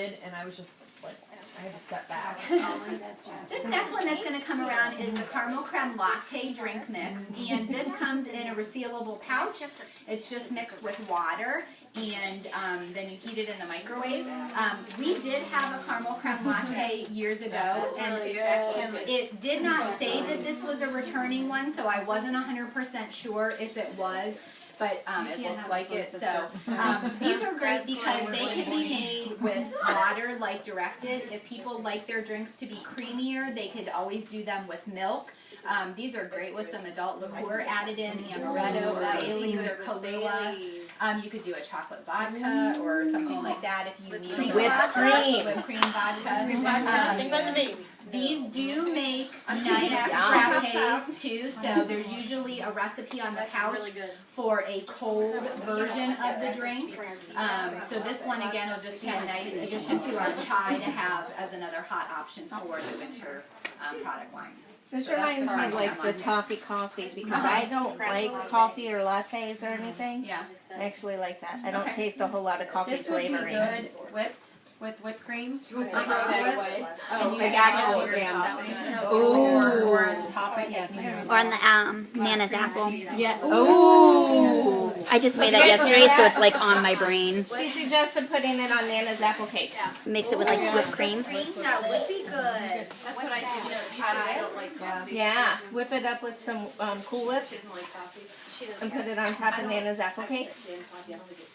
and I was just like, I had to step back. This next one that's going to come around is the caramel creme latte drink mix, and this comes in a resealable pouch. It's just mixed with water, and then you heat it in the microwave. We did have a caramel creme latte years ago, and it did not say that this was a returning one, so I wasn't 100% sure if it was. But it looks like it, so these are great because they can be made with water like directed. If people like their drinks to be creamier, they could always do them with milk. These are great with some adult liqueur added in, amaretto, or Baileys, or Kahlua. You could do a chocolate vodka or something like that if you need Whipped cream. Whipped cream vodka. These do make nice frappes too, so there's usually a recipe on the pouch for a cold version of the drink. So this one again will just be a nice addition to our chai to have as another hot option for the winter product line. This reminds me of like the toffee coffee because I don't like coffee or lattes or anything. Yeah. I actually like that. I don't taste a whole lot of coffee This would be flavoring. good whipped with whipped cream. Like actual or as a topping. Yes. Or on the Nana's apple. Yeah. Ooh. I just made that yesterday, so it's like on my brain. She suggested putting it on Nana's apple cake. Mix it with like whipped cream. That would be good. That's what I did. Yeah. Whip it up with some Cool Whip and put it on top of Nana's apple cake.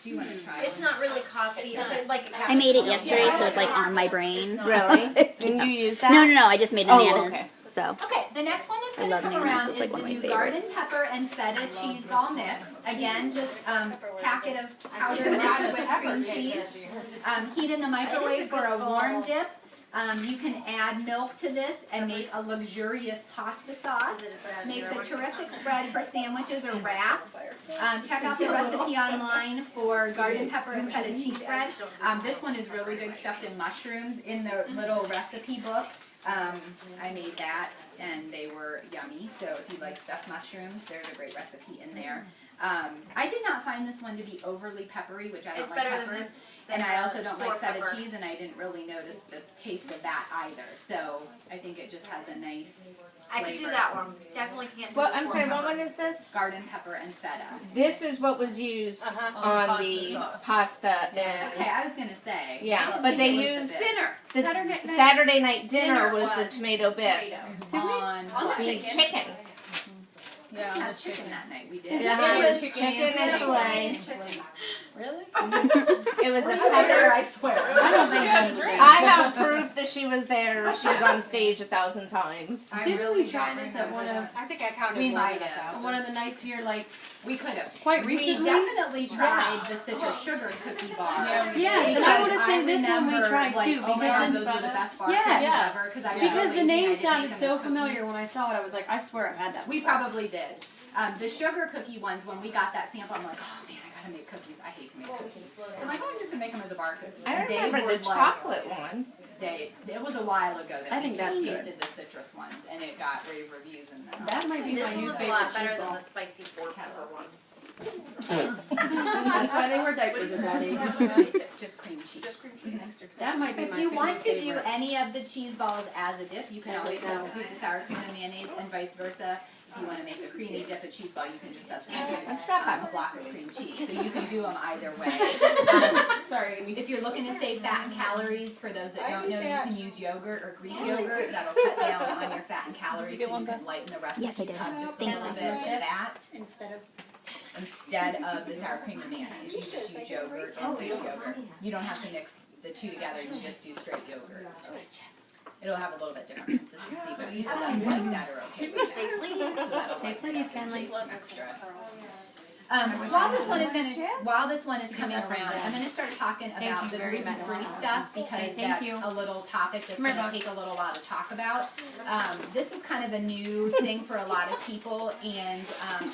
Do you want to try it? It's not really coffee. It's like I made it yesterday, so it's like on my brain. Really? And you use that? No, I just made a Nana's. okay. So. Okay, the next one that's I going to love come Nana's. around It's is like the one of my new favorites. garden pepper and feta cheese ball mix. Again, just packet of powdered mix with cream cheese. Heat in the microwave for a warm dip. You can add milk to this and make a luxurious pasta sauce. Makes a terrific spread for sandwiches or wraps. Check out the recipe online for garden pepper and feta cheese spread. This one is really good stuffed in mushrooms in the little recipe book. I made that and they were yummy. So if you like stuffed mushrooms, there's a great recipe in there. I did not find this one to be overly peppery, which I don't like peppers. And I also don't like feta cheese, and I didn't really notice the taste of that either. So I think it just has a nice flavor. I could do that one. Definitely can't do Well, I'm sorry, what one is this? Garden pepper and feta. This is what was used on the pasta and Okay, I was gonna say. yeah, but they used dinner. the Saturday night dinner was the tomato bisque. On The chicken. Yeah, on the chicken that night we did. Yeah, it was chicken and filet. Really? It was a Pepper, pepper. I swear. I don't think I was I have proof that she was there. She was on stage 1,000 times. Didn't we try this at one of? I think I counted. We might have. One of the nights here, like We could have. quite We recently. definitely tried the citrus sugar cookie bar. Yes, and I want to say this one we tried too Oh my God, because those were the best bar Yes. cookies ever. because the name sounded so familiar when I saw it. I was like, I swear I've had that. We probably did. The sugar cookie ones, when we got that sample, I'm like, oh man, I gotta make cookies. I hate to make cookies. So I'm like, oh, I'm just gonna make them as a bar cookie. I And they remember were the chocolate one. It was a while ago that I we think that's good. tasted the citrus ones, and it got rave reviews. And That might be This my one new was a favorite lot better cheese than ball. the spicy four pepper one. That's why they were diapers at that age. just cream cheese. That might be If my you favorite want to do favorite. any of the cheese balls as a dip, you can Yeah, always we know. substitute the sour cream and mayonnaise, and vice versa. If you want to make a creamy dip a cheese ball, you can just substitute a block of cream cheese. So you can do them either way. Sorry, If you're looking to save fat and calories, for those that don't know, you can use yogurt or Greek yogurt. That'll cut down on your fat and calories, so you can lighten the recipe Yes, I did. up just a Thanks, little bit with that. Instead of the sour cream and mayonnaise, you just use yogurt and Greek yogurt. You don't have to mix the two together, you just do straight yogurt. It'll have a little bit different consistency, but you stuff like that are okay with Say that. please. So that'll Say like please, that. Kenley. Just extra. While this one is coming around, I'm gonna start talking about the gluten-free stuff because that's a little topic that's gonna take a little while to talk about. This is kind of a new thing for a lot of people, and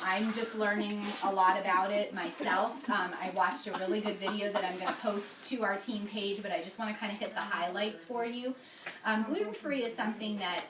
I'm just learning a lot about it myself. I watched a really good video that I'm gonna post to our team page, but I just want to kind of hit the highlights for you. Gluten-free is something that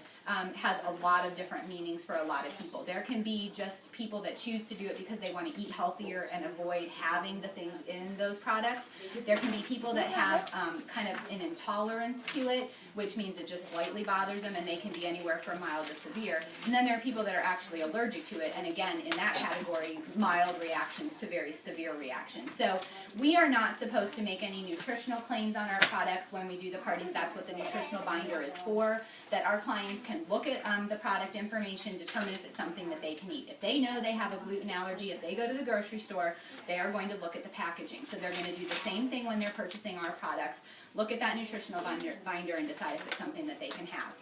has a lot of different meanings for a lot of people. There can be just people that choose to do it because they want to eat healthier and avoid having the things in those products. There can be people that have kind of an intolerance to it, which means it just slightly bothers them, and they can be anywhere from mild to severe. And then there are people that are actually allergic to it, and again, in that category, mild reactions to very severe reactions. So we are not supposed to make any nutritional claims on our products when we do the parties. That's what the nutritional binder is for, that our clients can look at the product information, determine if it's something that they can eat. If they know they have a gluten allergy, if they go to the grocery store, they are going to look at the packaging. So they're going to do the same thing when they're purchasing our products. Look at that nutritional binder and decide if it's something that they can have.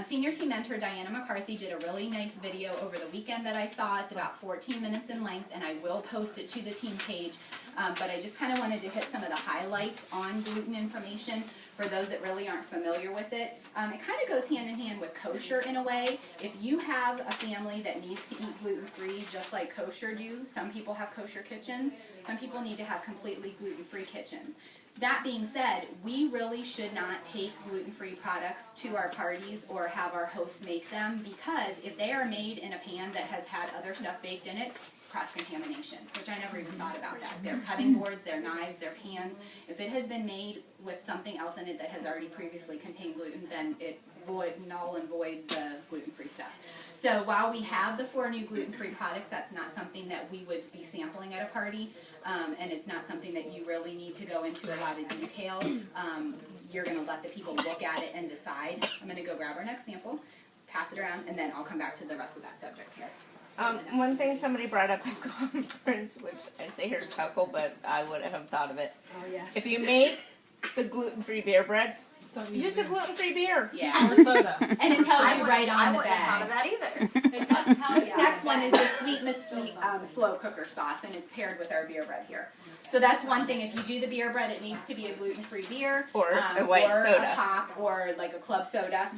Senior team mentor Diana McCarthy did a really nice video over the weekend that I saw. It's about 14 minutes in length, and I will post it to the team page. But I just kind of wanted to hit some of the highlights on gluten information for those that really aren't familiar with it. It kind of goes hand in hand with kosher in a way. If you have a family that needs to eat gluten-free just like kosher do, some people have kosher kitchens, some people need to have completely gluten-free kitchens. That being said, we really should not take gluten-free products to our parties or have our hosts make them, because if they are made in a pan that has had other stuff baked in it, it's cross-contamination, which I never even thought about that. Their cutting boards, their knives, their pans, if it has been made with something else in it that has already previously contained gluten, then it null and voids the gluten-free stuff. So while we have the 4 new gluten-free products, that's not something that we would be sampling at a party. And it's not something that you really need to go into a lot of detail. You're going to let the people look at it and decide. I'm going to go grab our next sample, pass it around, and then I'll come back to the rest of that subject here. One thing somebody brought up at conference, which I say here to chuckle, but I wouldn't have thought of it. Oh, yes. If you make the gluten-free beer bread, use a gluten-free beer. Yeah. Or soda. And it tells you right on the I wouldn't have thought of bag. that either. It does tell This you. next one is the sweet mesquite slow cooker sauce, and it's paired with our beer bread here. So that's one thing. If you do the beer bread, it needs to be a gluten-free beer, Or a white or soda. a pop, or like a club soda.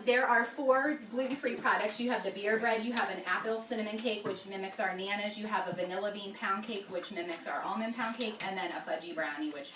There are 4 gluten-free products. You have the beer bread. You have an apple cinnamon cake, which mimics our nanas. You have a vanilla bean pound cake, which mimics our almond pound cake, and then a fudgy brownie, which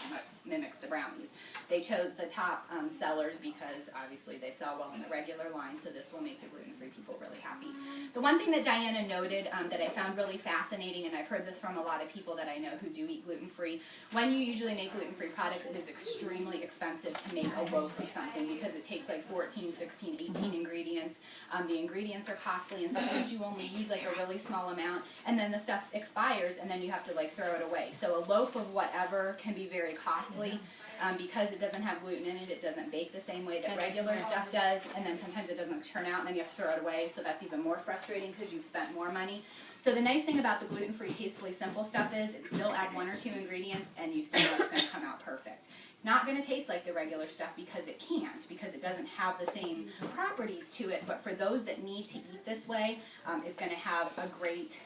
mimics the brownies. They chose the top sellers because obviously they sell well in the regular line, so this will make the gluten-free people really happy. The one thing that Diana noted that I found really fascinating, and I've heard this from a lot of people that I know who do eat gluten-free, when you usually make gluten-free products, it is extremely expensive to make a loaf of something because it takes like 14, 16, 18 ingredients. The ingredients are costly, and sometimes you only use like a really small amount, and then the stuff expires, and then you have to like throw it away. So a loaf of whatever can be very costly. Because it doesn't have gluten in it, it doesn't bake the same way that regular stuff does, and then sometimes it doesn't turn out, and then you have to throw it away, so that's even more frustrating because you've spent more money. So the nice thing about the gluten-free Tastefully Simple stuff is it still add 1 or 2 ingredients, and you still know it's going to come out perfect. It's not going to taste like the regular stuff because it can't, because it doesn't have the same properties to it, but for those that need to eat this way, it's going to have a great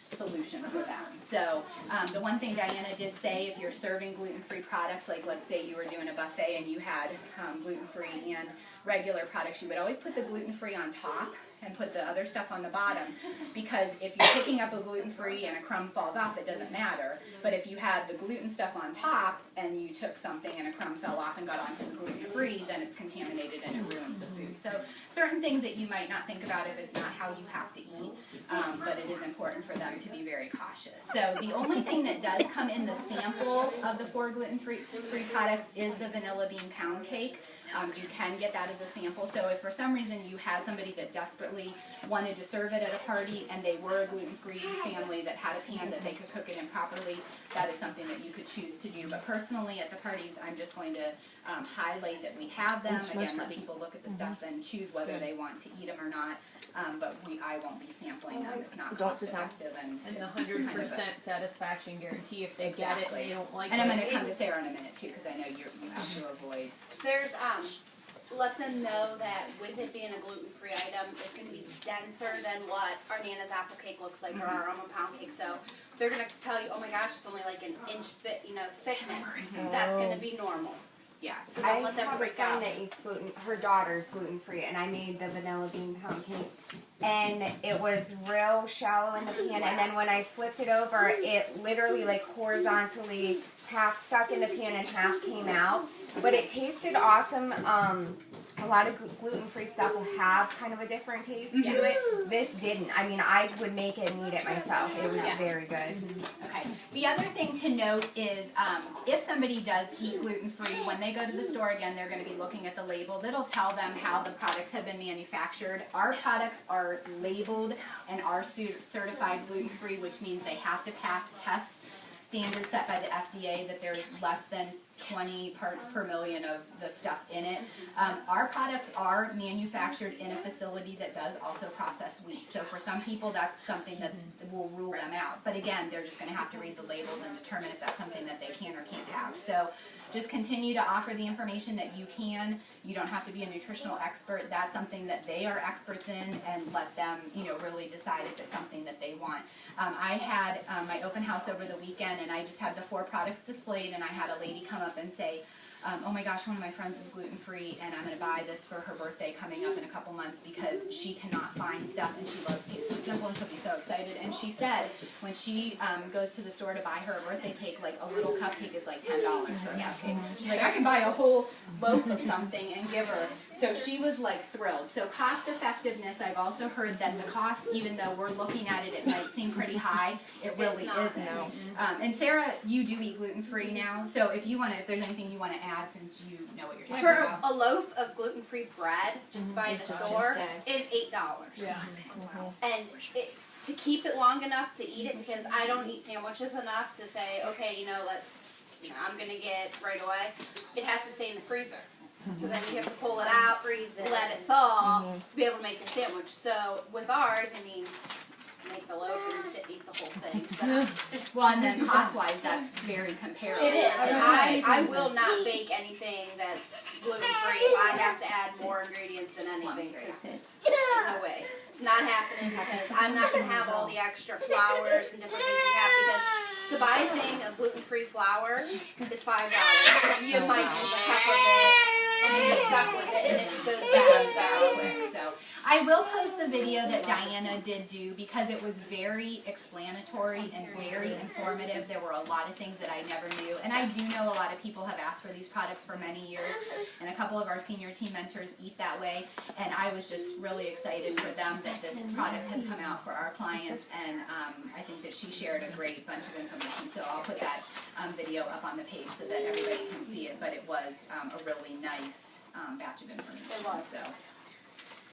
solution for them. So the one thing Diana did say, if you're serving gluten-free products, like let's say you were doing a buffet and you had gluten-free and regular products, you would always put the gluten-free on top and put the other stuff on the bottom, because if you're picking up a gluten-free and a crumb falls off, it doesn't matter. But if you had the gluten stuff on top and you took something and a crumb fell off and got onto the gluten-free, then it's contaminated and it ruins the food. So certain things that you might not think about if it's not how you have to eat, but it is important for them to be very cautious. So the only thing that does come in the sample of the 4 gluten-free products is the vanilla bean pound cake. You can get that as a sample. So if for some reason you had somebody that desperately wanted to serve it at a party and they were a gluten-free family that had a pan that they could cook it in properly, that is something that you could choose to do. But personally at the parties, I'm just going to highlight that we have them. Again, let people look at the stuff and choose whether they want to eat them or not. But I won't be sampling them. It's not cost effective. And the it's 100% satisfaction guarantee if they get it and they don't like it. And I'm going to come to Sarah in a minute too, because I know you have to avoid. There's let them know that with it being a gluten-free item, it's going to be denser than what our Nana's apple cake looks like or our almond pound cake. So they're going to tell you, oh my gosh, it's only like an inch thickness. That's going to be normal. Yeah. So I don't let them have a freak friend out. that eats gluten. Her daughter's gluten free, and I made the vanilla bean pound cake, and it was real shallow in the pan. And then when I flipped it over, it literally like horizontally half stuck in the pan and half came out. But it tasted awesome. a lot of gluten-free stuff will have kind of a different taste to it. This didn't. I mean, I would make it and eat it myself. It was very good. Okay. The other thing to note is if somebody does eat gluten-free, when they go to the store again, they're going to be looking at the labels. It'll tell them how the products have been manufactured. Our products are labeled and are certified gluten-free, which means they have to pass tests, standards set by the FDA, that there's less than 20 parts per million of the stuff in it. Our products are manufactured in a facility that does also process wheat. So for some people, that's something that will rule them out. But again, they're just going to have to read the labels and determine if that's something that they can or can't have. So just continue to offer the information that you can. You don't have to be a nutritional expert. That's something that they are experts in, and let them, really decide if it's something that they want. I had my open house over the weekend, and I just had the 4 products displayed, and I had a lady come up and say, oh my gosh, one of my friends is gluten-free, and I'm going to buy this for her birthday coming up in a couple months because she cannot find stuff, and she loves Taste So Simple, and she'll be so excited. And she said when she goes to the store to buy her a birthday cake, like a little cupcake is like $10 for a cupcake. She's like, I can buy a whole loaf of something and give her. So she was like thrilled. So cost effectiveness, I've also heard that the cost, even though we're looking at it, it might seem pretty high. It really isn't. And Sarah, you do eat gluten-free now, so if there's anything you want to add, since you know what you're talking about. For a loaf of gluten-free bread, just by the store, is $8. Yeah. And to keep it long enough to eat it, because I don't eat sandwiches enough to say, okay, I'm gonna get right away. It has to stay in the freezer. So then you have to pull it out, let it thaw, to be able to make your sandwich. So with ours, make the loaf and eat the whole thing. So. Well, and then cost-wise, that's very comparable. It is. And I will not bake anything that's gluten-free if I have to add more ingredients than anything. No way. It's not happening, because I'm not going to have all the extra flours and different things you have, because to buy a thing of gluten-free flour is $5. You might use a cup of it, and then you're stuck with it, and it goes bad. So I will post the video that Diana did do, because it was very explanatory and very informative. There were a lot of things that I never knew, and I do know a lot of people have asked for these products for many years, and a couple of our senior team mentors eat that way, and I was just really excited for them that this product has come out for our clients, and I think that she shared a great bunch of information, so I'll put that video up on the page so that everybody can see it, but it was a really nice batch of information. It was. So.